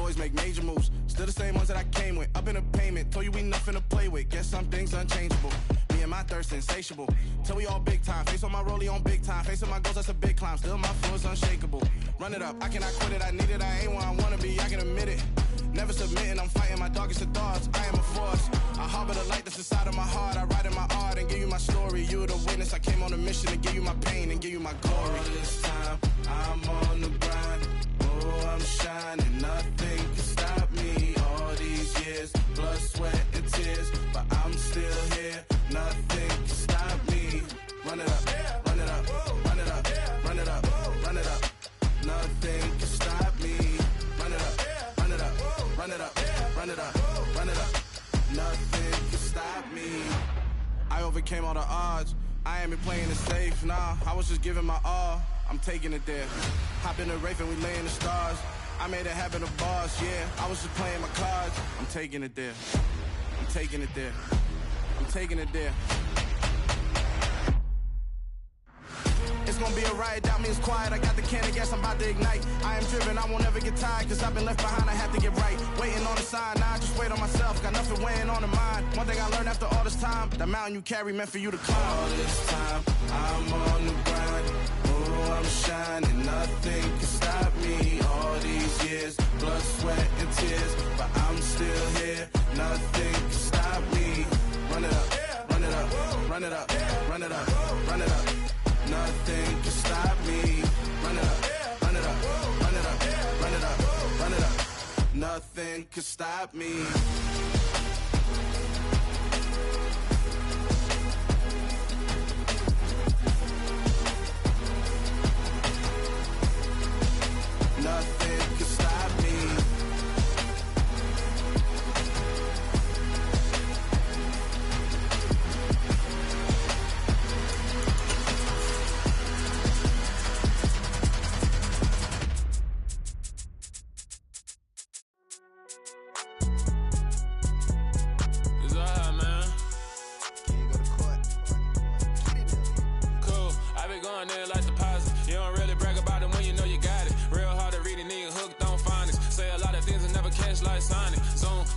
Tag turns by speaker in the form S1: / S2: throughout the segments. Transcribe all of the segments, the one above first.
S1: always make major moves. Still the same ones that I came with. Up in a payment, told you we nothing to play with. Guess some things unchangeable. Me and my thirst insatiable. Till we all big time. Face on my rollie on big time. Facing my goals, that's a big climb. Still my flow is unshakable. Run it up, I cannot quit it. I need it, I ain't where I wanna be, I can admit it. Never submitting, I'm fighting my darkest of thoughts. I am a force. I harbor the light that's inside of my heart. I write in my art and give you my story. You the witness. I came on a mission to give you my pain and give you my glory. All this time, I'm on the grind. Oh, I'm shining. Nothing can stop me. All these years, blood, sweat, and tears, but I'm still here. Nothing can stop me. Run it up, run it up, run it up, run it up, run it up. Nothing can stop me. Run it up, run it up, run it up, run it up, run it up. Nothing can stop me. I overcame all the odds. I ain't been playing it safe, nah. I was just giving my all. I'm taking it there. Hop in the Wraith and we lay in the stars. I made it happen to bars, yeah. I was just playing my cards. I'm taking it there. I'm taking it there. I'm taking it there. It's gonna be a riot, doubt me it's quiet. I got the can of gas, I'm about to ignite. I am driven, I won't ever get tired, cause I've been left behind, I have to get right. Waiting on the sign, now I just wait on myself. Got nothing weighing on the mind. One thing I learned after all this time, that mountain you carry meant for you to climb. All this time, I'm on the grind. Oh, I'm shining, nothing can stop me. All these years, blood, sweat, and tears, but I'm still here. Nothing can stop me. Run it up, run it up, run it up, run it up, run it up. Nothing can stop me. Run it up, run it up, run it up, run it up, run it up. Nothing can stop me. Nothing can stop me.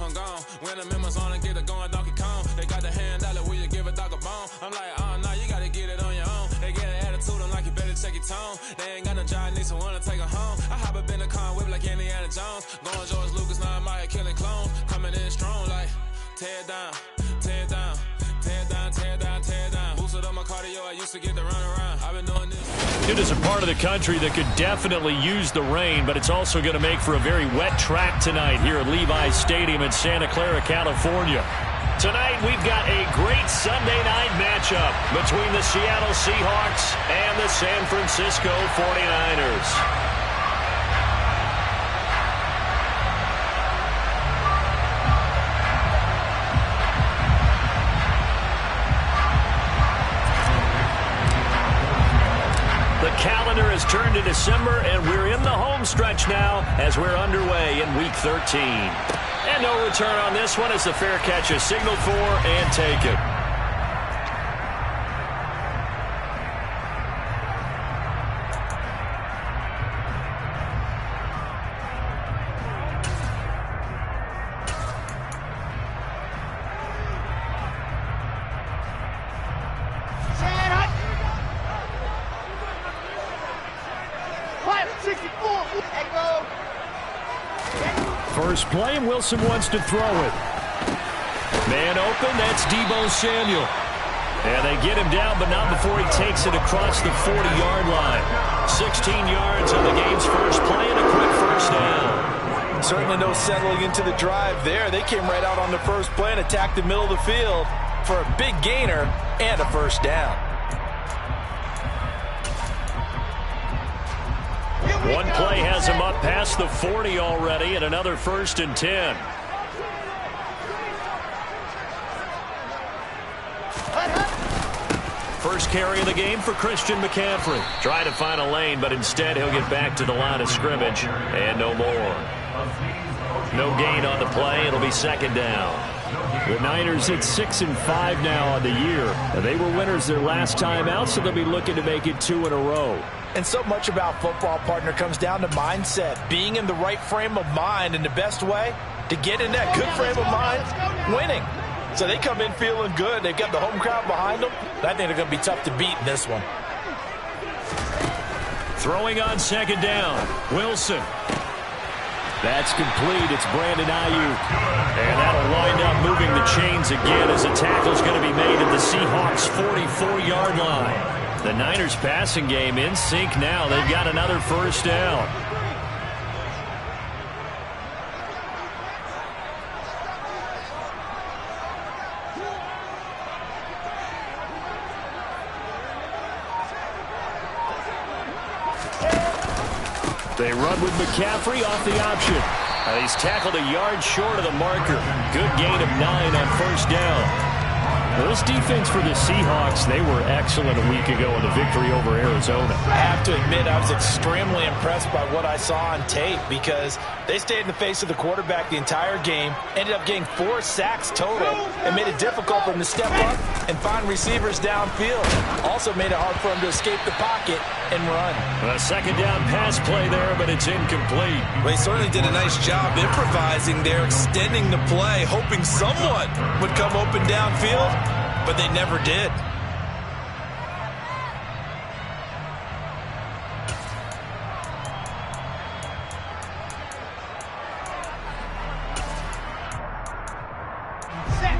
S2: I'm gone. When the members on and get it going, Donkey Kong. They got the hand dollar, will you give a dog a bone? I'm like, oh no, you gotta get it on your own. They get an attitude, I'm like, you better check your tone. They ain't got no job, need someone to take her home. I hop up in the car, whip like Indiana Jones. Going George Lucas, now I'm out here killing clones. Coming in strong like, tear down, tear down, tear down, tear down, tear down. Boosted up my cardio, I used to get to run around. I've been doing this.
S3: It is a part of the country that could definitely use the rain, but it's also going to make for a very wet track tonight here at Levi's Stadium in Santa Clara, California. Tonight, we've got a great Sunday night matchup between the Seattle Seahawks and the San Francisco 49ers. Calendar has turned to December, and we're in the home stretch now as we're underway in Week 13. And no return on this one as the fair catch is signaled for and taken. First play, and Wilson wants to throw it. Man open, that's Deebo Samuel. And they get him down, but not before he takes it across the 40-yard line. 16 yards on the game's first play and a quick first down.
S4: Certainly no settling into the drive there. They came right out on the first play and attacked the middle of the field for a big gainer and a first down.
S3: One play has him up past the 40 already, and another 1st and 10. First carry of the game for Christian McCaffrey. Trying to find a lane, but instead he'll get back to the line of scrimmage, and no more. No gain on the play. It'll be 2nd down. The Niners at 6-5 now on the year. They were winners their last time out, so they'll be looking to make it 2 in a row.
S4: And so much about football, partner, comes down to mindset, being in the right frame of mind, and the best way to get in that good frame of mind, winning. So they come in feeling good. They've got the home crowd behind them. I think they're going to be tough to beat in this one.
S3: Throwing on second down, Wilson. That's complete. It's Brandon Ayuk. And that'll wind up moving the chains again as a tackle's going to be made at the Seahawks' 44-yard line. The Niners passing game in sync now. They've got another first down. They run with McCaffrey off the option. He's tackled a yard short of the marker. Good gain of 9 on first down. Well, this defense for the Seahawks, they were excellent a week ago in the victory over Arizona.
S4: I have to admit, I was extremely impressed by what I saw on tape because they stayed in the face of the quarterback the entire game, ended up getting 4 sacks total, and made it difficult for him to step up and find receivers downfield. Also made it hard for him to escape the pocket and run.
S3: A second down pass play there, but it's incomplete.
S5: Well, he certainly did a nice job improvising there, extending the play, hoping someone would come open downfield, but they never did.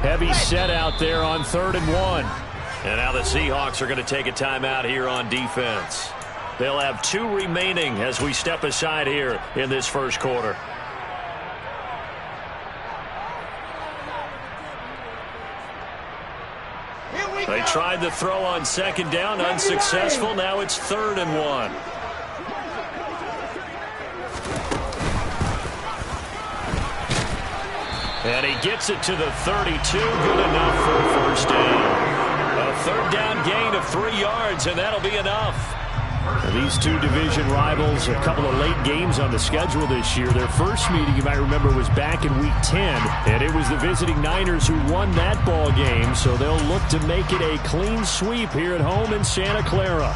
S3: Heavy set out there on 3rd and 1. And now the Seahawks are going to take a timeout here on defense. They'll have 2 remaining as we step aside here in this first quarter. They tried the throw on second down, unsuccessful. Now it's 3rd and 1. And he gets it to the 32. Good enough for a first down. A 3rd down gain of 3 yards, and that'll be enough. These 2 division rivals, a couple of late games on the schedule this year. Their first meeting, you might remember, was back in Week 10, and it was the visiting Niners who won that ball game, so they'll look to make it a clean sweep here at home in Santa Clara.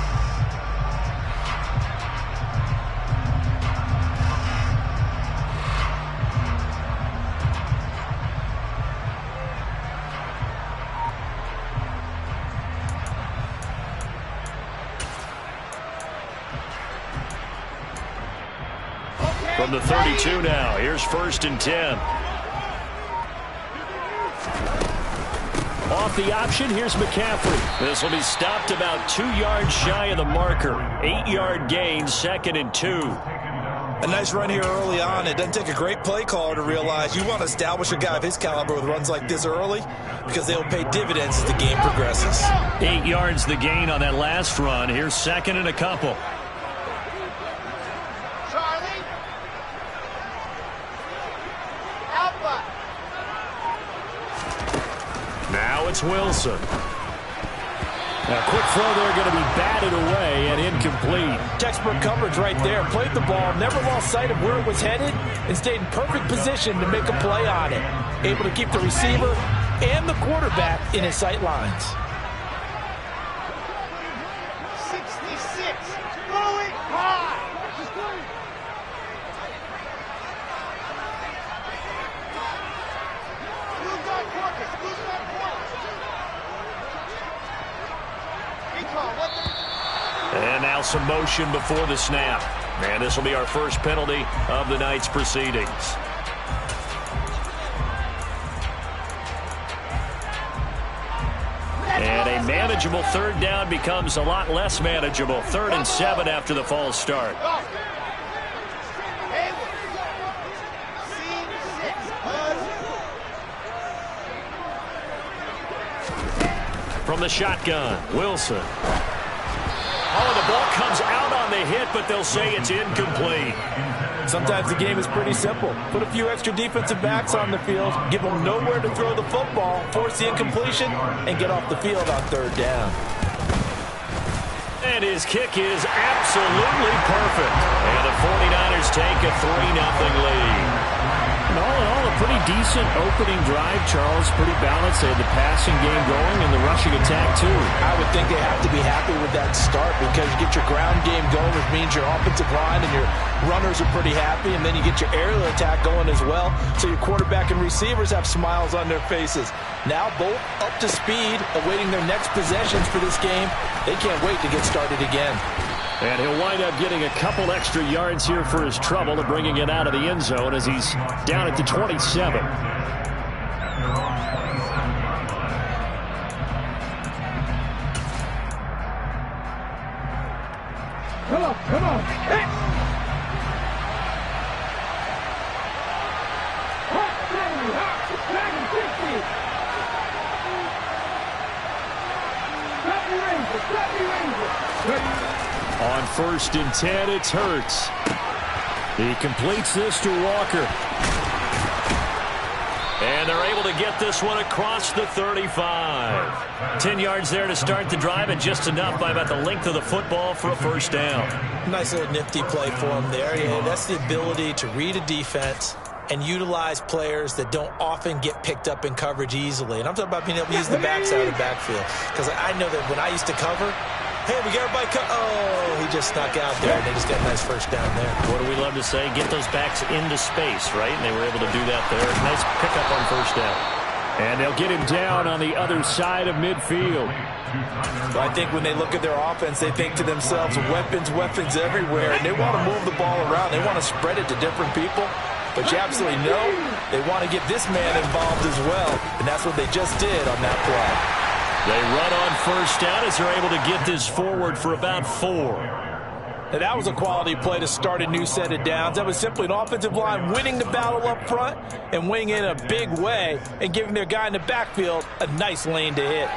S3: From the 32 now, here's 1st and 10. Off the option, here's McCaffrey. This will be stopped about 2 yards shy of the marker. 8-yard gain, 2nd and 2.
S5: A nice run here early on. It doesn't take a great play caller to realize you want to establish a guy of his caliber with runs like this early because they'll pay dividends as the game progresses.
S3: 8 yards the gain on that last run. Here's 2nd and a couple. Now it's Wilson. A quick throw there going to be batted away and incomplete.
S4: Textbook coverage right there. Played the ball, never lost sight of where it was headed, and stayed in perfect position to make a play on it. Able to keep the receiver and the quarterback in his sight lines.
S6: 66, going high.
S3: And now some motion before the snap. And this will be our first penalty of the night's proceedings. And a manageable 3rd down becomes a lot less manageable. 3rd and 7 after the false start. From the shotgun, Wilson. Oh, the ball comes out on the hit, but they'll say it's incomplete.
S4: Sometimes the game is pretty simple. Put a few extra defensive backs on the field, give them nowhere to throw the football, force the incompletion, and get off the field on 3rd down.
S3: And his kick is absolutely perfect. And the 49ers take a 3-0 lead. And all in all, a pretty decent opening drive, Charles. Pretty balanced. They had the passing game going and the rushing attack, too.
S4: I would think they have to be happy with that start because you get your ground game going, which means your offensive line and your runners are pretty happy, and then you get your aerial attack going as well. So your quarterback and receivers have smiles on their faces. Now both up to speed, awaiting their next possessions for this game. They can't wait to get started again.
S3: And he'll wind up getting a couple extra yards here for his trouble and bringing it out of the end zone as he's down at the 27.
S6: Come on. Hey.
S3: On 1st and 10, it's Hurts. He completes this to Walker. And they're able to get this one across the 35. 10 yards there to start the drive, and just enough by about the length of the football for a first down.
S4: Nice little nifty play for him there. Yeah, that's the ability to read a defense and utilize players that don't often get picked up in coverage easily. And I'm talking about being able to use the backside of the backfield. Because I know that when I used to cover, hey, we got everybody oh, he just snuck out there, and they just got a nice first down there.
S3: What do we love to say? Get those backs into space, right? And they were able to do that there. Nice pickup on first down. And they'll get him down on the other side of midfield.
S4: Well, I think when they look at their offense, they think to themselves, weapons everywhere, and they want to move the ball around. They want to spread it to different people. But you absolutely know they want to get this man involved as well, and that's what they just did on that play.
S3: They run on first down as they're able to get this forward for about 4.
S4: Now, that was a quality play to start a new set of downs. That was simply an offensive line winning the battle up front and winning in a big way and giving their guy in the backfield a nice lane to hit.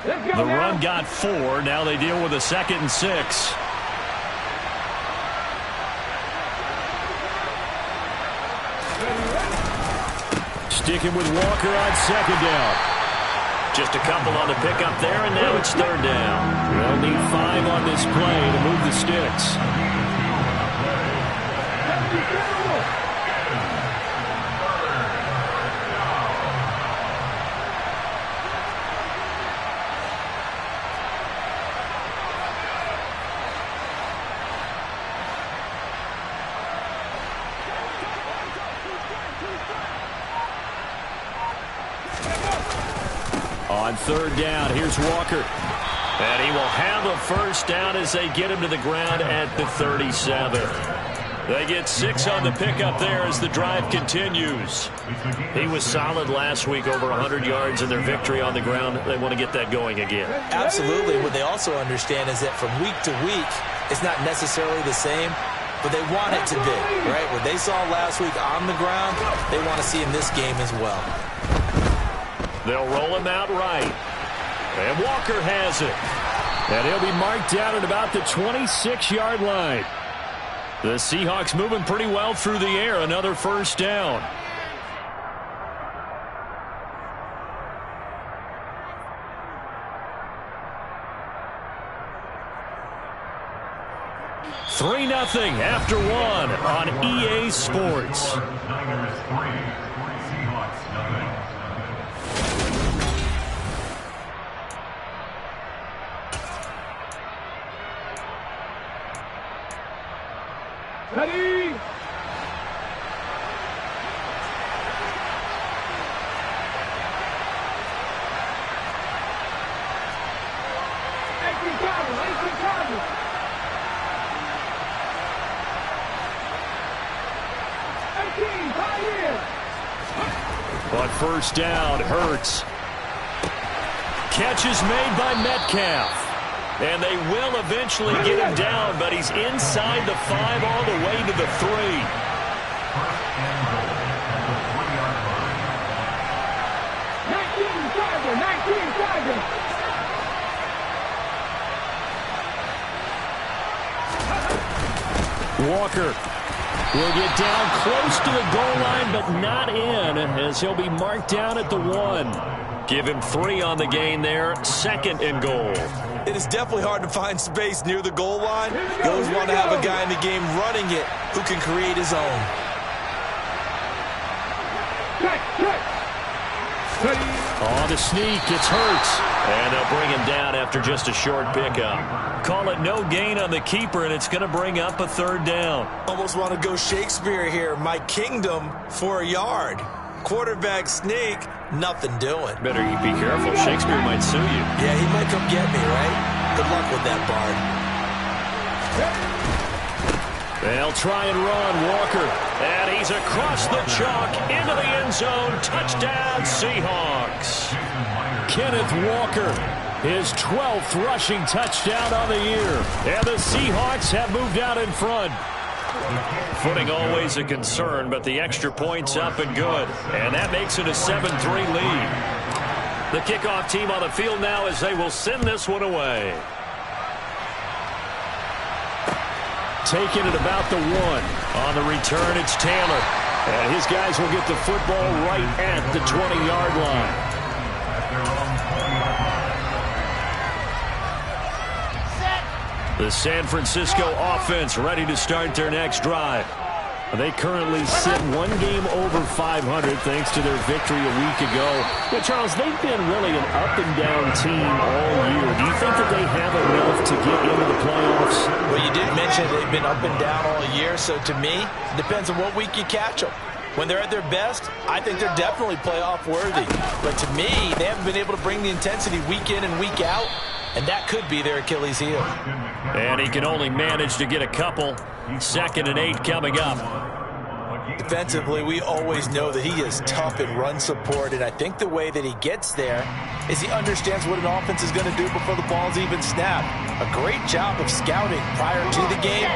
S3: The run got 4. Now they deal with a 2nd and 6. Sticking with Walker on 2nd down. Just a couple on the pickup there, and now it's 3rd down. They'll need 5 on this play to move the sticks. On 3rd down, here's Walker. And he will have a first down as they get him to the ground at the 37. They get 6 on the pickup there as the drive continues. He was solid last week, over 100 yards in their victory on the ground. They want to get that going again.
S4: Absolutely. What they also understand is that from week to week, it's not necessarily the same, but they want it to be, right? What they saw last week on the ground, they want to see in this game as well.
S3: They'll roll him out right. And Walker has it. And he'll be marked down at about the 26-yard line. The Seahawks moving pretty well through the air. Another first down. $3-0 after 1 on EA Sports.
S6: Ready?
S3: On first down, Hurts. Catch is made by Metcalf. And they will eventually get him down, but he's inside the 5 all the way to the 3. Walker will get down close to the goal line, but not in, as he'll be marked down at the 1. Give him 3 on the gain there, 2nd and goal.
S5: It is definitely hard to find space near the goal line. You always want to have a guy in the game running it who can create his own.
S3: On the sneak, it's Hurts. And they'll bring him down after just a short pickup. Call it no gain on the keeper, and it's going to bring up a 3rd down.
S5: Almost want to go Shakespeare here. My kingdom for a yard. Quarterback sneak, nothing doing.
S3: Better you be careful. Shakespeare might sue you.
S5: Yeah, he might come get me, right? Good luck with that, Bard.
S3: They'll try and run Walker. And he's across the chalk into the end zone. Touchdown, Seahawks. Kenneth Walker, his 12th rushing touchdown on the year. And the Seahawks have moved out in front. Footing always a concern, but the extra point's up and good. And that makes it a 7-3 lead. The kickoff team on the field now as they will send this one away. Taking it about the 1. On the return, it's Taylor. And his guys will get the football right at the 20-yard line. The San Francisco offense ready to start their next drive. They currently sit 1 game over 500 thanks to their victory a week ago. But Charles, they've been really an up-and-down team all year. Do you think that they have enough to get into the playoffs?
S4: Well, you did mention they've been up and down all year, so to me, it depends on what week you catch them. When they're at their best, I think they're definitely playoff worthy. But to me, they haven't been able to bring the intensity week in and week out, and that could be their Achilles heel.
S3: And he can only manage to get a couple. 2nd and 8 coming up.
S4: Defensively, we always know that he is tough in run support, and I think the way that he gets there is he understands what an offense is going to do before the ball's even snapped. A great job of scouting prior to the game,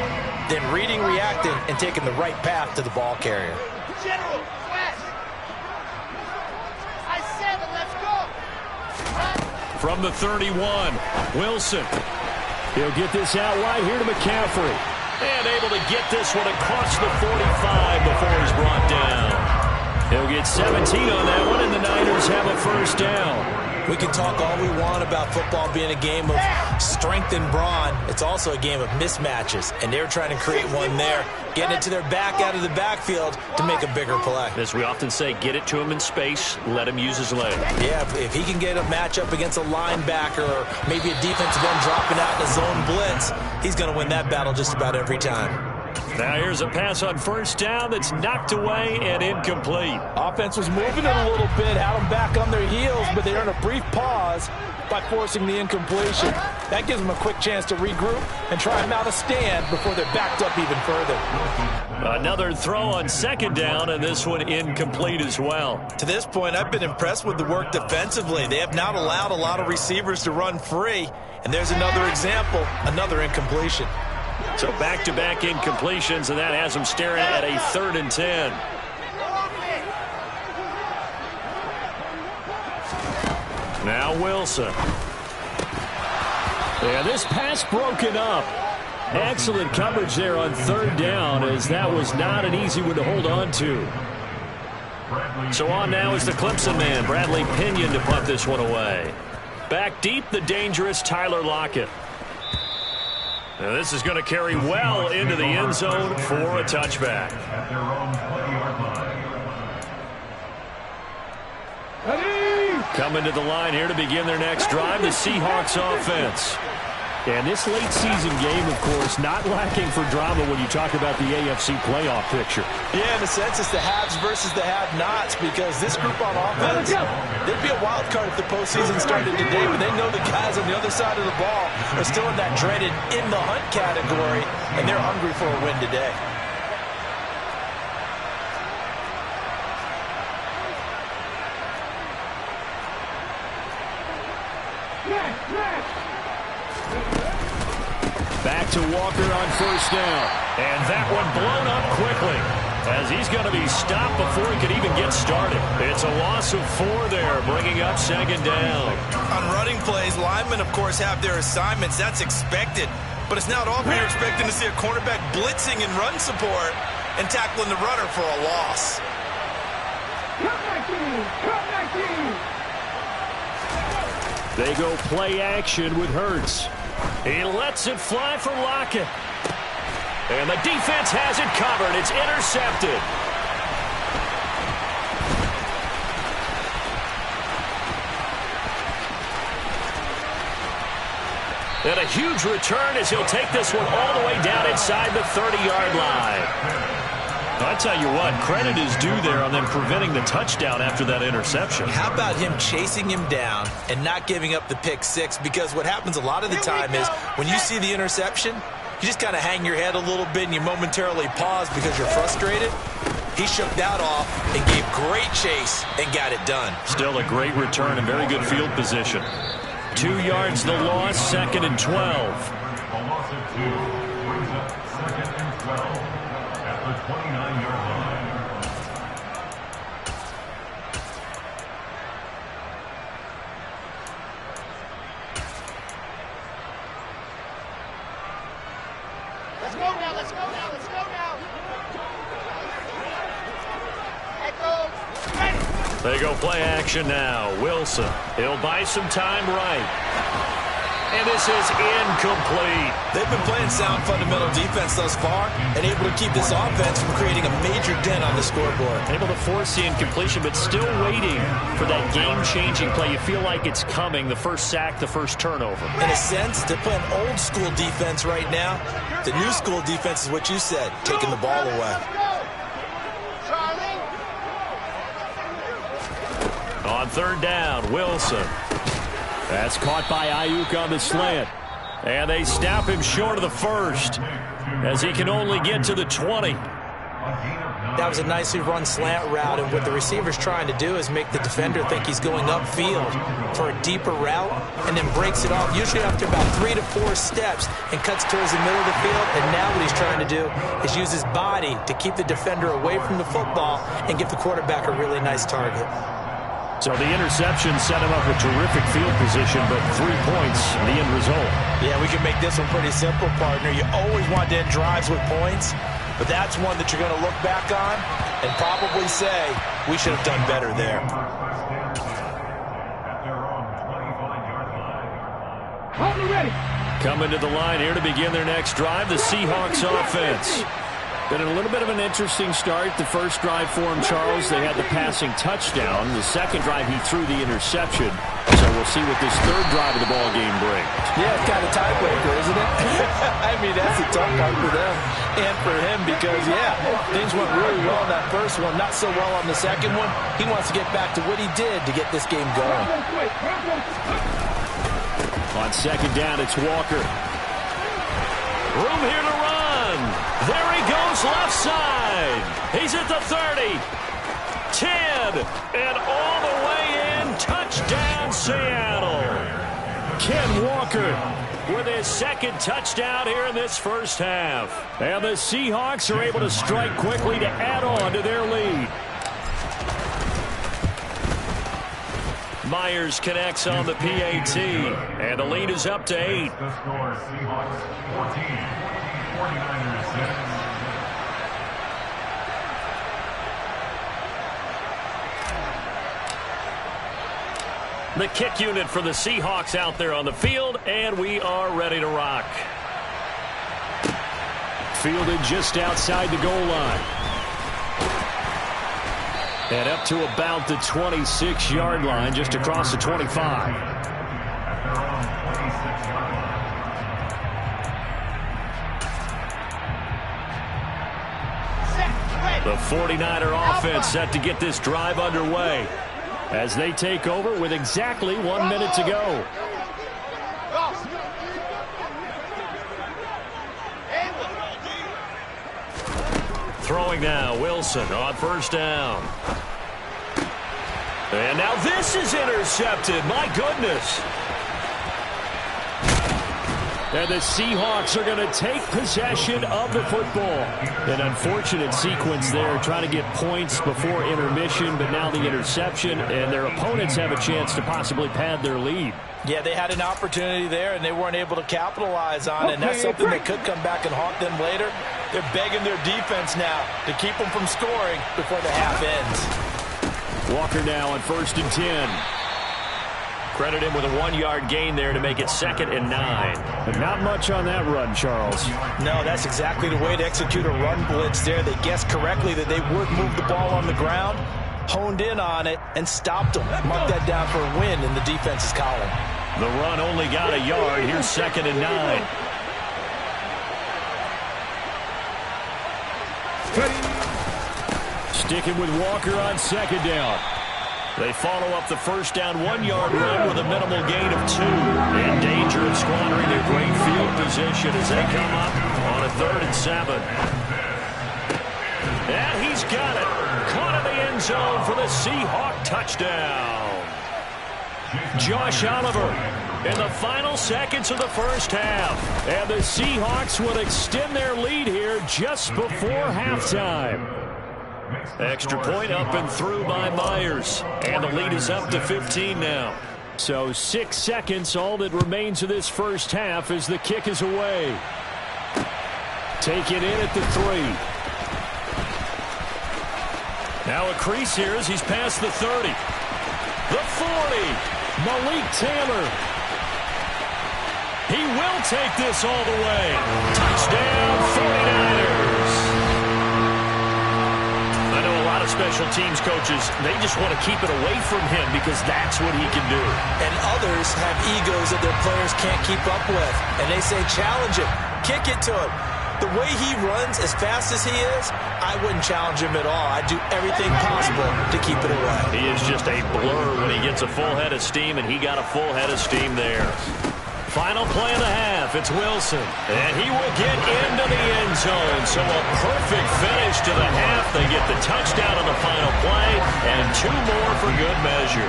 S4: then reading, reacting, and taking the right path to the ball carrier.
S7: General, west. I said it, let's go.
S3: From the 31, Wilson. He'll get this out wide here to McCaffrey. And able to get this one across the 45 before he's brought down. He'll get 17 on that one, and the Niners have a 1st down.
S4: We can talk all we want about football being a game of strength and brawn. It's also a game of mismatches, and they're trying to create one there, getting it to their back out of the backfield to make a bigger play.
S3: As we often say, get it to him in space, let him use his leg.
S4: Yeah, if he can get a matchup against a linebacker or maybe a defensive end dropping out in a zone blitz, he's going to win that battle just about every time.
S3: Now here's a pass on 1st down that's knocked away and incomplete.
S4: Offense was moving it a little bit, had them back on their heels, but they earned a brief pause by forcing the incompletion. That gives them a quick chance to regroup and try and mount a stand before they're backed up even further.
S3: Another throw on 2nd down, and this one incomplete as well.
S5: To this point, I've been impressed with the work defensively. They have not allowed a lot of receivers to run free. And there's another example, another incompletion.
S3: So back-to-back incompletions, and that has them staring at a 3rd and 10. Now Wilson. Yeah, this pass broken up. Excellent coverage there on 3rd down, as that was not an easy one to hold on to. So on now is the Clemson man, Bradley Pinion, to punt this one away. Back deep, the dangerous Tyler Lockett. Now this is going to carry well into the end zone for a touchback. Coming to the line here to begin their next drive, the Seahawks offense. And this late season game, of course, not lacking for drama when you talk about the AFC playoff picture.
S4: Yeah, in a sense, it's the haves versus the have-nots, because this group on offense, they'd be a wild card if the postseason started today, but they know the guys on the other side of the ball are still in that dreaded in-the-hunt category, and they're hungry for a win today.
S3: Back to Walker on 1st down. And that one blown up quickly, as he's going to be stopped before he could even get started. It's a loss of 4 there, bringing up 2nd down.
S5: On running plays, linemen, of course, have their assignments. That's expected. But it's not often you're expecting to see a cornerback blitzing in run support and tackling the runner for a loss.
S6: Come back in! Come back in!
S3: They go play action with Hurts. He lets it fly for Lockett. And the defense has it covered. It's intercepted. And a huge return as he'll take this one all the way down inside the 30-yard line. I tell you what, credit is due there on them preventing the touchdown after that interception.
S5: How about him chasing him down and not giving up the pick six? Because what happens a lot of the time is when you see the interception, you just kind of hang your head a little bit and you momentarily pause because you're frustrated. He shook that off and gave great chase and got it done.
S3: Still a great return and very good field position. 2 yards the loss, 2nd and 12.
S8: A loss of 2 brings up 2nd and 12 at the 29-yard line.
S7: Let's go now, let's go now, let's go now. Echo, ready.
S3: They go play action now. Wilson, he'll buy some time right. And this is incomplete.
S5: They've been playing sound fundamental defense thus far and able to keep this offense from creating a major dent on the scoreboard.
S3: Able to force the incompletion, but still waiting for that game-changing play. You feel like it's coming, the first sack, the first turnover.
S5: In a sense, they're playing old school defense right now. The new school defense is what you said, taking the ball away.
S3: On 3rd down, Wilson. That's caught by Ayuk on the slant. And they snap him short of the first as he can only get to the 20.
S5: That was a nicely run slant route, and what the receiver's trying to do is make the defender think he's going upfield for a deeper route and then breaks it off, usually after about 3 to 4 steps, and cuts towards the middle of the field. And now what he's trying to do is use his body to keep the defender away from the football and give the quarterback a really nice target.
S3: So the interception set him up with terrific field position, but 3 points, the end result.
S5: Yeah, we can make this one pretty simple, partner. You always want to end drives with points, but that's one that you're going to look back on and probably say, we should have done better there.
S3: Coming to the line here to begin their next drive, the Seahawks offense. Been a little bit of an interesting start. The first drive for him, Charles, they had the passing touchdown. The second drive, he threw the interception. So we'll see what this third drive of the ball game brings.
S5: Yeah, it's kind of tiebreaker, isn't it? I mean, that's a tough part for them and for him because, yeah, things went really well in that first one, not so well on the second one. He wants to get back to what he did to get this game going.
S3: On 2nd down, it's Walker. Room here to run. There he goes left side. He's at the 30, 10, and all the way in. Touchdown, Seattle. Ken Walker with his 2nd touchdown here in this first half. And the Seahawks are able to strike quickly to add on to their lead. Myers connects on the PAT, and the lead is up to 8.
S8: The score, Seahawks 14, 49ers 6.
S3: The kick unit for the Seahawks out there on the field, and we are ready to rock. Fielded just outside the goal line. And up to about the 26-yard line, just across the 25. The 49er offense set to get this drive underway as they take over with exactly 1 minute to go. Throwing now, Wilson on 1st down. And now this is intercepted. My goodness. And the Seahawks are going to take possession of the football. An unfortunate sequence there, trying to get points before intermission, but now the interception, and their opponents have a chance to possibly pad their lead.
S5: Yeah, they had an opportunity there, and they weren't able to capitalize on it, and that's something that could come back and haunt them later. They're begging their defense now to keep them from scoring before the half ends.
S3: Walker now on 1st and 10. Credit him with a 1-yard gain there to make it 2nd and 9.
S9: But not much on that run, Charles.
S5: No, that's exactly the way to execute a run blitz there. They guessed correctly that they would move the ball on the ground, honed in on it, and stopped them. Mark that down for a win in the defense's column.
S3: The run only got a yard. Here's 2nd and 9.
S9: Sticking with Walker on 2nd down.
S3: They follow up the first down 1-yard run with a minimal gain of 2. In danger of squandering their great field position as they come up on a 3rd and 7. And he's got it. Caught in the end zone for the Seahawk touchdown. Josh Oliver in the final seconds of the first half.
S9: And the Seahawks will extend their lead here just before halftime.
S3: Extra point up and through by Myers. And the lead is up to 15 now.
S9: So 6 seconds, all that remains of this first half as the kick is away. Taken in at the 3.
S3: Now a crease here as he's past the 30. The 40.
S9: Malik Taylor.
S3: He will take this all the way. Touchdown 49ers. I know a lot of special teams coaches, they just want to keep it away from him because that's what he can do.
S5: And others have egos that their players can't keep up with. And they say, challenge him. Kick it to him. The way he runs, as fast as he is, I wouldn't challenge him at all. I'd do everything possible to keep it away.
S3: He is just a blur when he gets a full head of steam, and he got a full head of steam there. Final play of the half. It's Wilson. And he will get into the end zone. So a perfect finish to the half. They get the touchdown on the final play, and 2 more for good measure.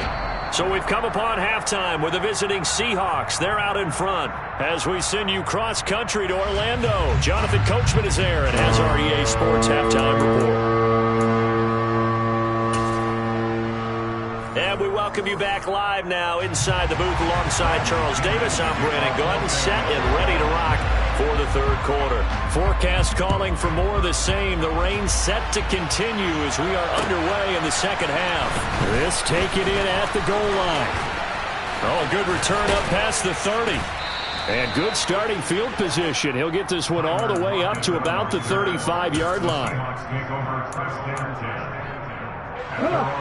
S3: So we've come upon halftime with the visiting Seahawks. They're out in front. As we send you cross-country to Orlando, Jonathan Coachman is there and has our EA Sports Halftime Report. And we welcome you back live now inside the booth alongside Charles Davis. I'm Brandon Gordon, set and ready to rock for the 3rd quarter. Forecast calling for more of the same. The rain set to continue as we are underway in the 2nd half.
S9: This take it in at the goal line.
S3: Oh, a good return up past the 30.
S9: And good starting field position. He'll get this one all the way up to about the 35-yard line.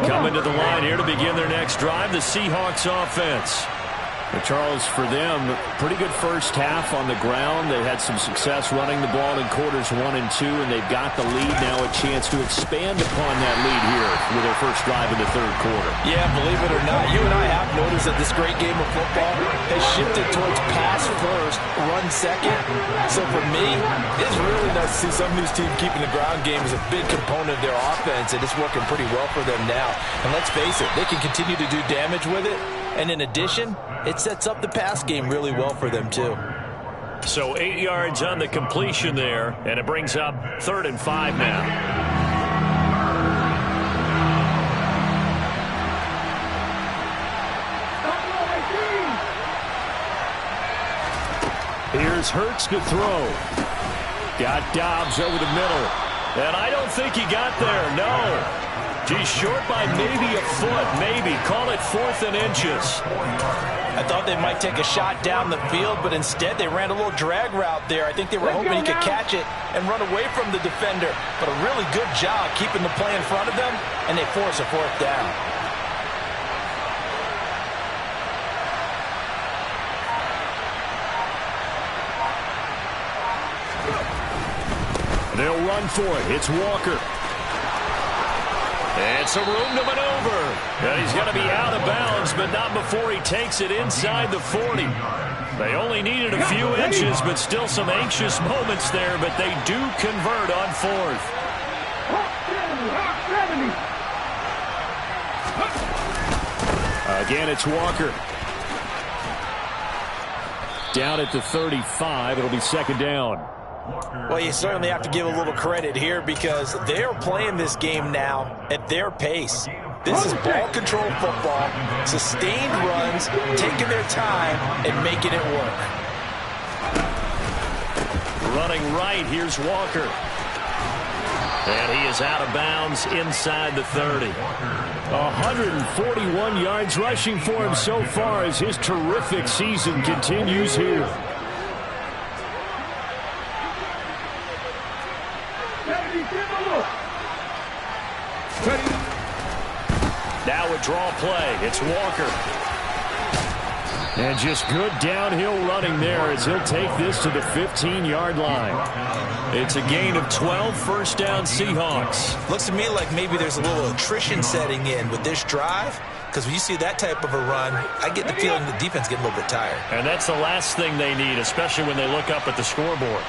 S3: Coming to the line here to begin their next drive, the Seahawks offense.
S9: Charles, for them, pretty good first half on the ground. They had some success running the ball in quarters 1 and 2, and they've got the lead now, a chance to expand upon that lead here with their first drive in the 3rd quarter.
S5: Yeah, believe it or not, you and I have noticed that this great game of football has shifted towards pass first, run second. So for me, it's really nice to see some of these teams keeping the ground game as a big component of their offense, and it's working pretty well for them now. And let's face it, they can continue to do damage with it. And in addition, it sets up the pass game really well for them, too.
S3: So 8 yards on the completion there, and it brings up 3rd and 5 now.
S9: Here's Hurts to throw. Got Dobbs over the middle.
S3: And I don't think he got there, no. He's short by maybe a foot, maybe. Call it 4th and inches.
S5: I thought they might take a shot down the field, but instead they ran a little drag route there. I think they were hoping he could catch it and run away from the defender. But a really good job keeping the play in front of them, and they force a 4th down.
S9: They'll run for it. It's Walker.
S3: It's a room to maneuver. And he's going to be out of bounds, but not before he takes it inside the 40. They only needed a few inches, but still some anxious moments there, but they do convert on 4th.
S9: Again, it's Walker. Down at the 35. It'll be 2nd down.
S5: Well, you certainly have to give a little credit here because they're playing this game now at their pace. This is ball control football, sustained runs, taking their time and making it work.
S3: Running right, here's Walker. And he is out of bounds inside the 30.
S9: 141 yards rushing for him so far as his terrific season continues here.
S3: Now a draw play. It's Walker.
S9: And just good downhill running there as he'll take this to the 15-yard line.
S3: It's a gain of 12, first down Seahawks.
S5: Looks to me like maybe there's a little attrition setting in with this drive, because when you see that type of a run, I get the feeling the defense getting a little bit tired.
S3: And that's the last thing they need, especially when they look up at the scoreboard.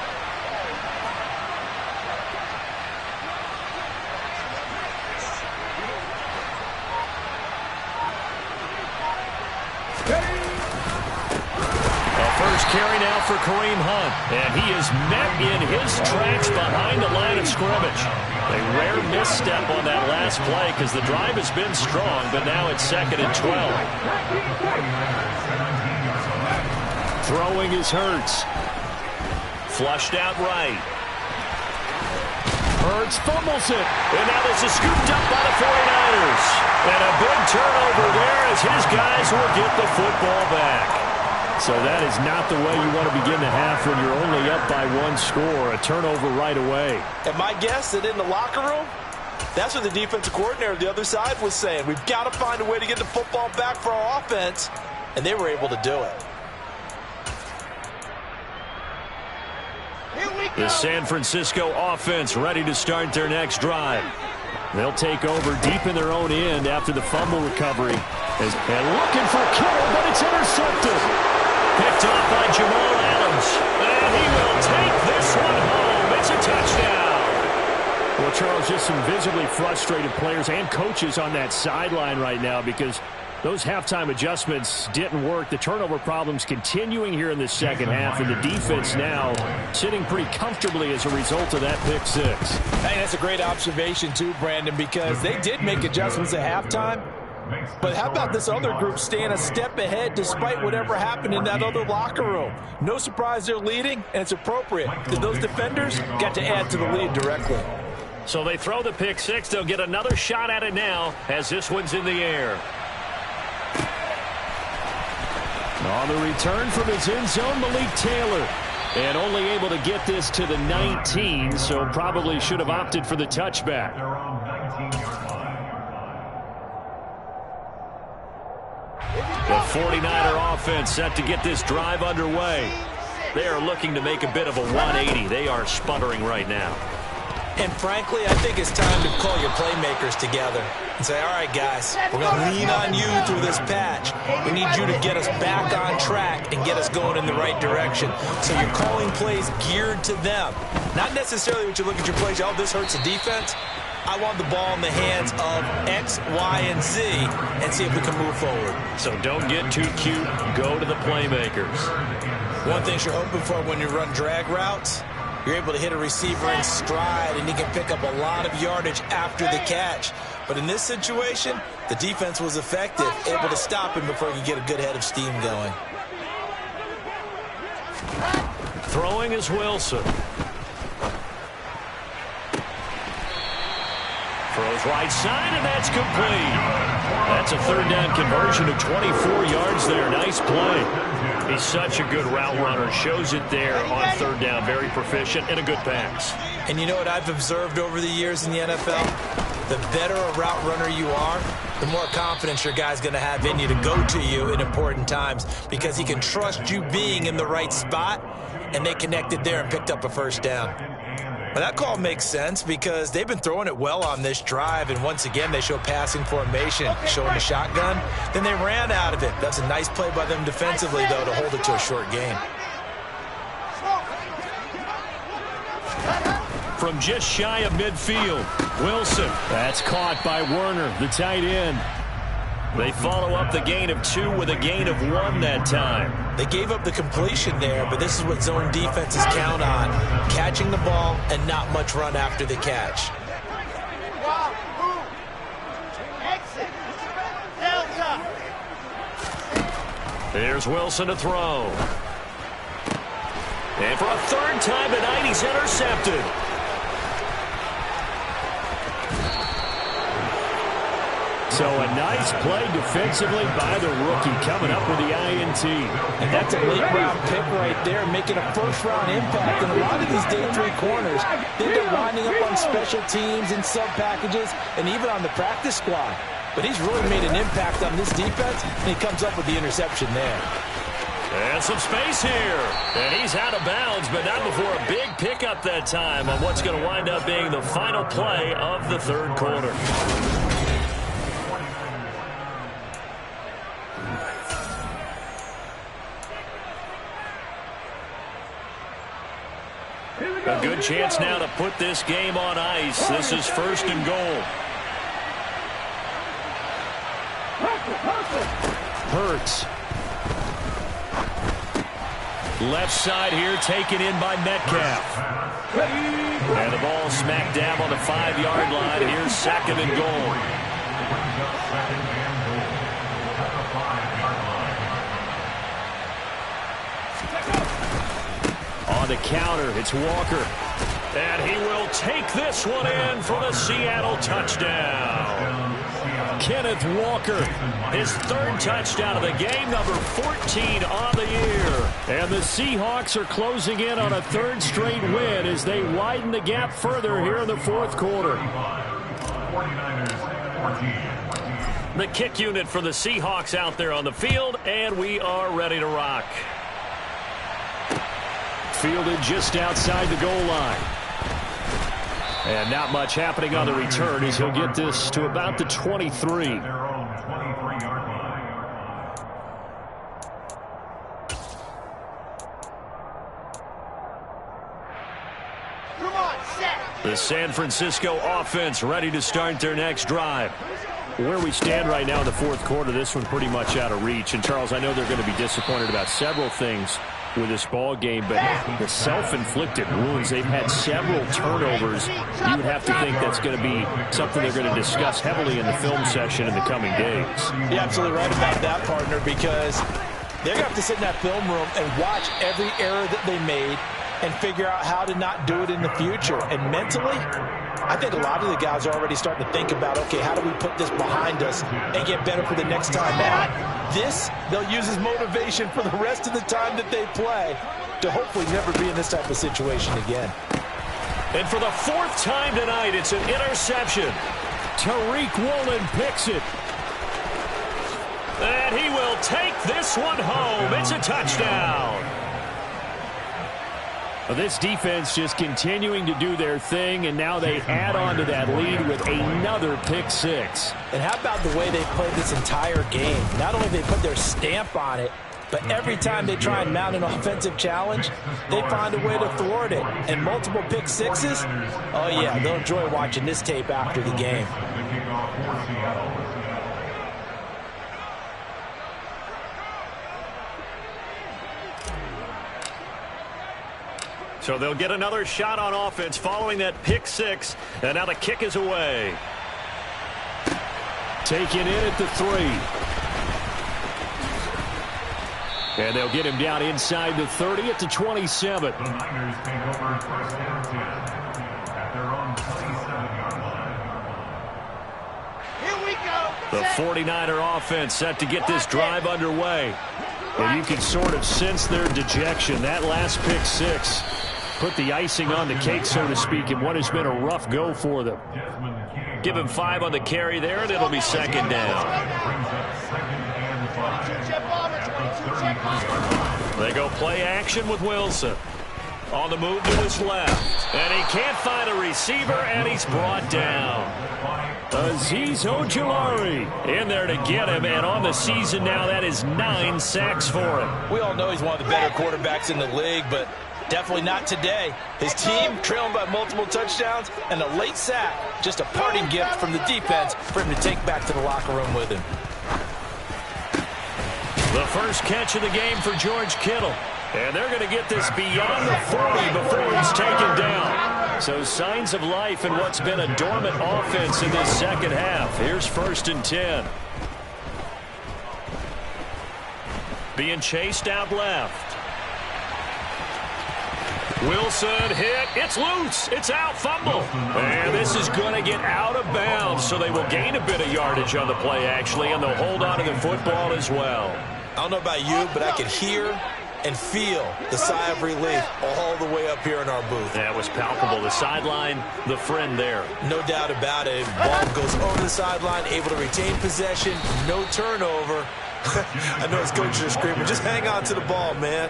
S3: Carry now for Kareem Hunt. And he is met in his tracks behind the line of scrimmage. A rare misstep on that last play because the drive has been strong, but now it's 2nd and 12.
S9: Throwing is Hurts.
S3: Flushed out right.
S9: Hurts fumbles it.
S3: And now this is scooped up by the 49ers. And a big turnover there as his guys will get the football back.
S9: So that is not the way you want to begin the half when you're only up by 1 score. A turnover right away.
S4: And my guess that in the locker room, that's what the defensive coordinator on the other side was saying. We've got to find a way to get the football back for our offense. And they were able to do it.
S3: The San Francisco offense ready to start their next drive.
S9: They'll take over deep in their own end after the fumble recovery. And looking for Kittle, but it's intercepted.
S3: Picked off by Jamal Adams. And he will take this one home. It's a touchdown.
S9: Well, Charles, just some visibly frustrated players and coaches on that sideline right now because those halftime adjustments didn't work. The turnover problems continuing here in the second half, and the defense now sitting pretty comfortably as a result of that pick six.
S4: Hey, that's a great observation too, Brandon, because they did make adjustments at halftime. But how about this other group staying a step ahead despite whatever happened in that other locker room? No surprise they're leading, and it's appropriate because those defenders got to add to the lead directly.
S3: So they throw the pick six. They'll get another shot at it now as this one's in the air.
S9: On the return from his end zone, Malik Taylor. And only able to get this to the 19, so probably should have opted for the touchback.
S3: The 49er offense set to get this drive underway. They are looking to make a bit of a 180. They are sputtering right now.
S5: And frankly, I think it's time to call your playmakers together and say, all right, guys, we're going to lean on you through this patch. We need you to get us back on track and get us going in the right direction. So you're calling plays geared to them. Not necessarily what you look at your plays, oh, this hurts the defense. I want the ball in the hands of X, Y, and Z and see if we can move forward.
S3: So don't get too cute. Go to the playmakers.
S5: One thing you're hoping for when you run drag routes, you're able to hit a receiver in stride, and he can pick up a lot of yardage after the catch. But in this situation, the defense was effective, able to stop him before he could get a good head of steam going.
S3: Throwing is Wilson. Throws right side, and that's complete. That's a third down conversion of 24 yards there. Nice play. He's such a good route runner. Shows it there on third down. Very proficient and a good pass.
S5: And you know what I've observed over the years in the NFL? The better a route runner you are, the more confidence your guy's going to have in you to go to you in important times because he can trust you being in the right spot, and they connected there and picked up a first down. Well, that call makes sense because they've been throwing it well on this drive, and once again they show passing formation, showing the shotgun. Then they ran out of it. That's a nice play by them defensively, though, to hold it to a short game.
S3: From just shy of midfield, Wilson.
S9: That's caught by Werner, the tight end.
S3: They follow up the gain of 2 with a gain of 1 that time.
S5: They gave up the completion there, but this is what zone defenses count on. Catching the ball and not much run after the catch.
S3: Here's Wilson to throw. And for a third time tonight, he's intercepted. So a nice play defensively by the rookie, coming up with the INT.
S5: And that's a late-round pick right there, making a first-round impact. And a lot of these day 3 corners, they've been winding up on special teams and sub-packages and even on the practice squad. But he's really made an impact on this defense, and he comes up with the interception there.
S3: And some space here. And he's out of bounds, but not before a big pickup that time on what's going to wind up being the final play of the third quarter. A good chance now to put this game on ice. This is 1st and goal. Hurts. Left side here taken in by Metcalf. And the ball smack dab on the 5-yard line. Here's 2nd and goal. On the counter, it's Walker. And he will take this one in for the Seattle touchdown. Kenneth Walker, his 3rd touchdown of the game, number 14 on the year. And the Seahawks are closing in on a 3rd straight win as they widen the gap further here in the 4th quarter. The kick unit for the Seahawks out there on the field, and we are ready to rock. Fielded just outside the goal line. And not much happening on the return as he'll get this to about the 23. The San Francisco offense ready to start their next drive. Where we stand right now in the 4th quarter, this one pretty much out of reach. And, Charles, I know they're going to be disappointed about several things with this ball game, but the self-inflicted wounds, they've had several turnovers. You would have to think that's going to be something they're going to discuss heavily in the film session in the coming days.
S5: You're absolutely right about that, partner, because they're going to have to sit in that film room and watch every error that they made and figure out how to not do it in the future. And mentally, I think a lot of the guys are already starting to think about, okay, how do we put this behind us and get better for the next time out? This, they'll use as motivation for the rest of the time that they play to hopefully never be in this type of situation again.
S3: And for the 4th time tonight, it's an interception. Tariq Woolen picks it. And he will take this one home. It's a touchdown. Well, this defense just continuing to do their thing, and now they add on to that lead with another pick 6.
S5: And how about the way they played this entire game? Not only they put their stamp on it, but every time they try and mount an offensive challenge, they find a way to thwart it. And multiple pick 6s, oh yeah, they'll enjoy watching this tape after the game.
S3: So they'll get another shot on offense following that pick 6. And now the kick is away. Taken in at the 3. And they'll get him down inside the 30 at the 27.
S8: The Niners take over 1st and 10 at their own 27-yard line.
S7: Here we go.
S3: The 49er offense set to get this drive underway. And you can sort of sense their dejection. That last pick 6 put the icing on the cake, so to speak, in what has been a rough go for them. Give him 5 on the carry there, and it'll be 2nd down. They go play action with Wilson. On the move to his left. And he can't find a receiver, and he's brought down. Azeez Ojulari in there to get him, and on the season now, that is 9 sacks for him.
S5: We all know he's one of the better quarterbacks in the league, but definitely not today. His team trailing by multiple touchdowns and a late sack. Just a parting gift from the defense for him to take back to the locker room with him.
S3: The first catch of the game for George Kittle. And they're going to get this beyond the 40 before he's taken down. So signs of life in what's been a dormant offense in this second half. Here's 1st and 10. Being chased out left. Wilson hit. It's loose. It's out. Fumble. And this is going to get out of bounds, so they will gain a bit of yardage on the play, actually, and they'll hold on to the football as well.
S5: I don't know about you, but I could hear and feel the sigh of relief all the way up here in our booth.
S3: That was palpable. The sideline, the friend there.
S5: No doubt about it. Ball goes over the sideline, able to retain possession, no turnover. I know his coaches are screaming, just hang on to the ball, man.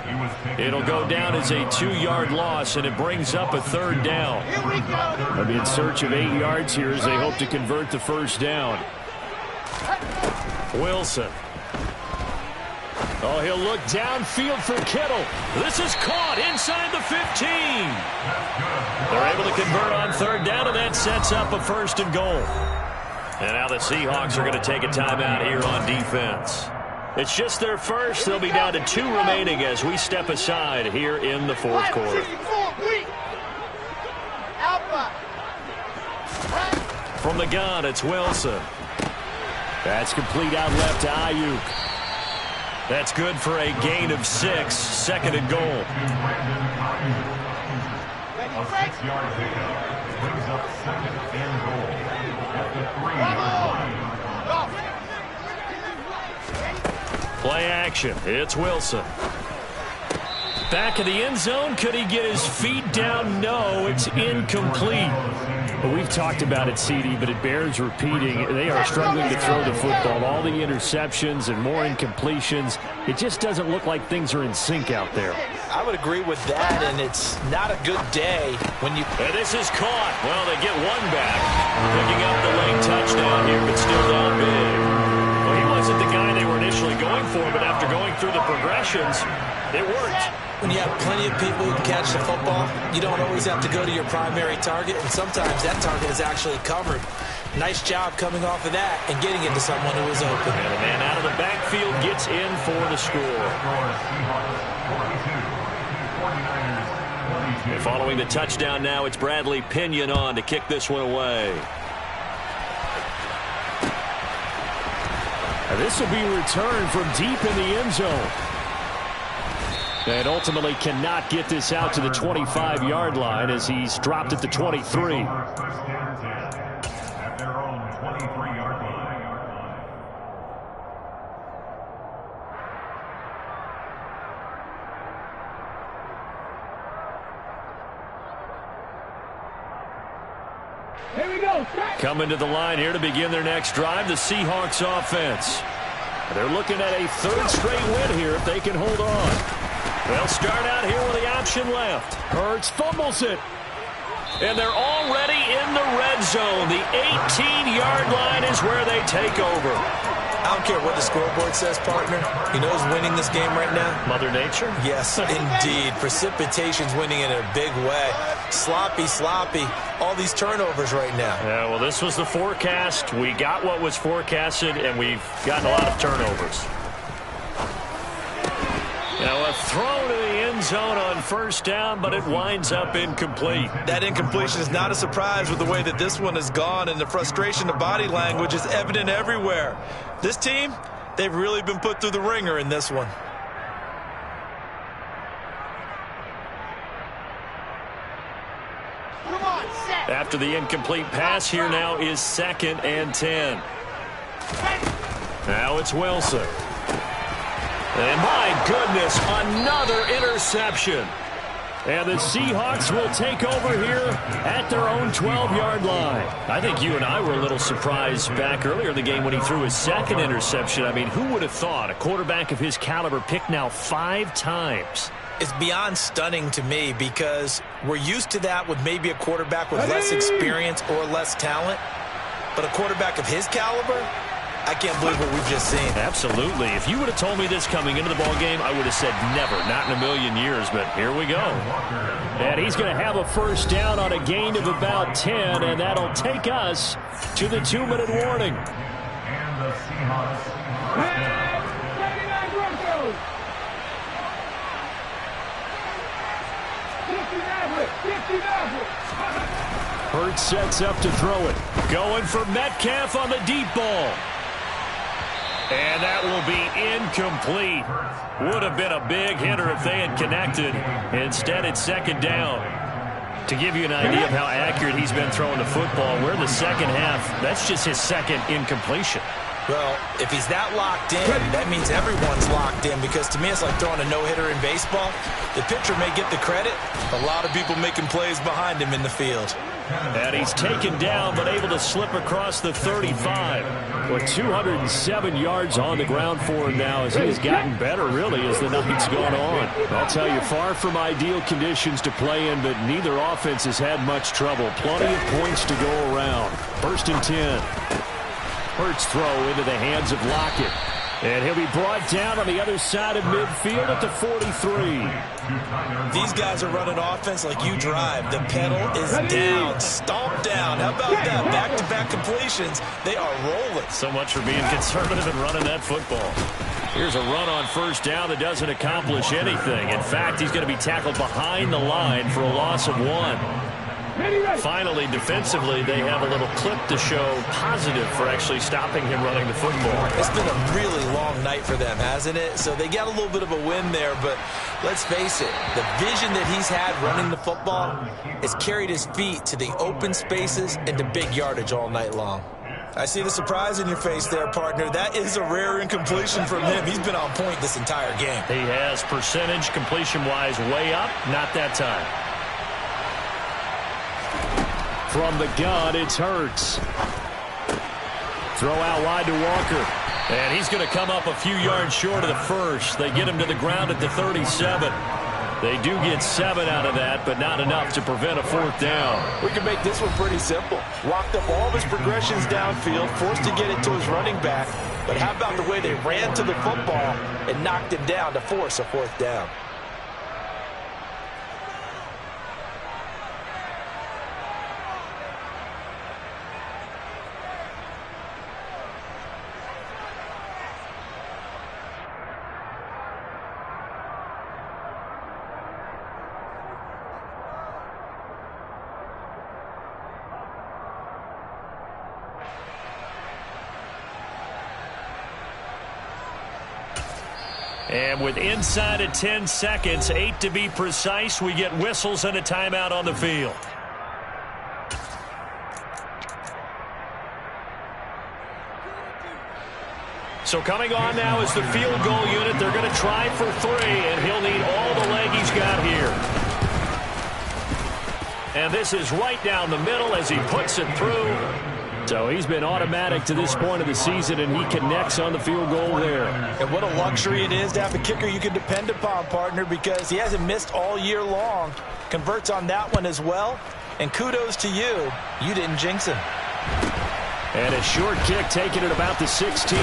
S3: It'll go down as a 2-yard loss, and it brings up a 3rd down.
S7: Here we go.
S3: They'll be in search of 8 yards here as they hope to convert the 1st down. Wilson. Oh, he'll look downfield for Kittle. This is caught inside the 15. They're able to convert on 3rd down, and that sets up a 1st and goal. And now the Seahawks are going to take a timeout here on defense. It's just their first. They'll be down to 2 remaining as we step aside here in the 4th quarter. From the gun, it's Wilson. That's complete out left to Ayuk. That's good for a gain of 6, 2nd and goal.
S8: A 6-yard pickup brings up 2nd and goal at the 3-yard line.
S3: Play action. It's Wilson. Back of the end zone. Could he get his feet down? No, it's incomplete. Well, we've talked about it, CD, but it bears repeating. They are struggling to throw the football. All the interceptions and more incompletions. It just doesn't look like things are in sync out there.
S5: I would agree with that, and it's not a good day when you...
S3: And this is caught. Well, they get one back. Picking up the late touchdown here, but still down big. Well, he wasn't the guy they were initially going for, but after going through the progressions, it worked.
S5: When you have plenty of people who can catch the football, you don't always have to go to your primary target, and sometimes that target is actually covered. Nice job coming off of that and getting it to someone who is open.
S3: And the man out of the backfield gets in for the score. And following the touchdown now, it's Bradley Pinion on to kick this one away. And this will be returned from deep in the end zone. And ultimately cannot get this out to the 25-yard line as he's dropped at the 23.
S8: At their own 23-yard line.
S6: Here we go.
S3: Coming to the line here to begin their next drive, the Seahawks offense. They're looking at a 3rd straight win here if they can hold on. They'll start out here with the option left. Hurts fumbles it. And they're already in the red zone. The 18-yard line is where they take over.
S5: I don't care what the scoreboard says, partner. You know who's winning this game right now?
S3: Mother Nature?
S5: Yes, indeed. Precipitation's winning in a big way. Sloppy. All these turnovers right now.
S3: Yeah, well, this was the forecast. We got what was forecasted, and we've gotten a lot of turnovers. Now a throw to the end zone on 1st down, but it winds up incomplete.
S5: That incompletion is not a surprise with the way that this one has gone, and the frustration of body language is evident everywhere. This team, they've really been put through the ringer in this one.
S3: After the incomplete pass, here now is 2nd and 10. Now it's Wilson. And my goodness, another interception. And the Seahawks will take over here at their own 12-yard line. I think you and I were a little surprised back earlier in the game when he threw his 2nd interception. I mean, who would have thought a quarterback of his caliber picked now 5 times?
S5: It's beyond stunning to me because we're used to that with maybe a quarterback with less experience or less talent. But a quarterback of his caliber, I can't believe what we've just seen.
S3: Absolutely. If you would have told me this coming into the ball game, I would have said never, not in a million years, but here we go. And he's going to have a 1st down on a gain of about 10, and that'll take us to the 2-minute warning.
S8: And the Seahawks.
S3: Hurts sets up to throw it. Going for Metcalf on the deep ball. And that will be incomplete. Would have been a big hitter if they had connected. Instead, it's second down. To give you an idea of how accurate he's been throwing the football, we're in the second half. That's just his second incompletion.
S5: Well, if he's that locked in, that means everyone's locked in, because to me it's like throwing a no-hitter in baseball. The pitcher may get the credit. A lot of people making plays behind him in the field.
S3: And he's taken down but able to slip across the 35. With 207 yards on the ground for him now as he has gotten better, really, as the night's gone on. I'll tell you, far from ideal conditions to play in, but neither offense has had much trouble. Plenty of points to go around. 1st and 10. Hurts throw into the hands of Lockett. And he'll be brought down on the other side of midfield at the 43.
S5: These guys are running offense like you drive. The pedal is down, stomp down. How about that? Back-to-back completions. They are rolling.
S3: So much for being conservative and running that football. Here's a run on 1st down that doesn't accomplish anything. In fact, he's going to be tackled behind the line for a loss of 1. Finally, defensively, they have a little clip to show positive for actually stopping him running the football.
S5: It's been a really long night for them, hasn't it? So they got a little bit of a win there, but let's face it, the vision that he's had running the football has carried his feet to the open spaces and to big yardage all night long. I see the surprise in your face there, partner. That is a rare incompletion from him. He's been on point this entire game.
S3: He has percentage completion-wise way up, not that time. From the gun, it's Hurts. Throw out wide to Walker. And he's going to come up a few yards short of the first. They get him to the ground at the 37. They do get 7 out of that, but not enough to prevent a 4th down.
S5: We can make this one pretty simple. Locked up all of his progressions downfield, forced to get it to his running back. But how about the way they ran to the football and knocked him down to force a 4th down?
S3: And with inside of 10 seconds, 8 to be precise, we get whistles and a timeout on the field. So coming on now is the field goal unit. They're going to try for 3, and he'll need all the leg he's got here. And this is right down the middle as he puts it through. So he's been automatic to this point of the season, and he connects on the field goal there.
S5: And what a luxury it is to have a kicker you can depend upon, partner, because he hasn't missed all year long. Converts on that one as well. And kudos to you. You didn't jinx him.
S3: And a short kick taken at about the 16.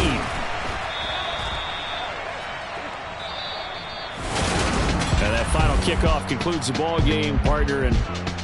S3: And that final kickoff concludes the ball game, partner. And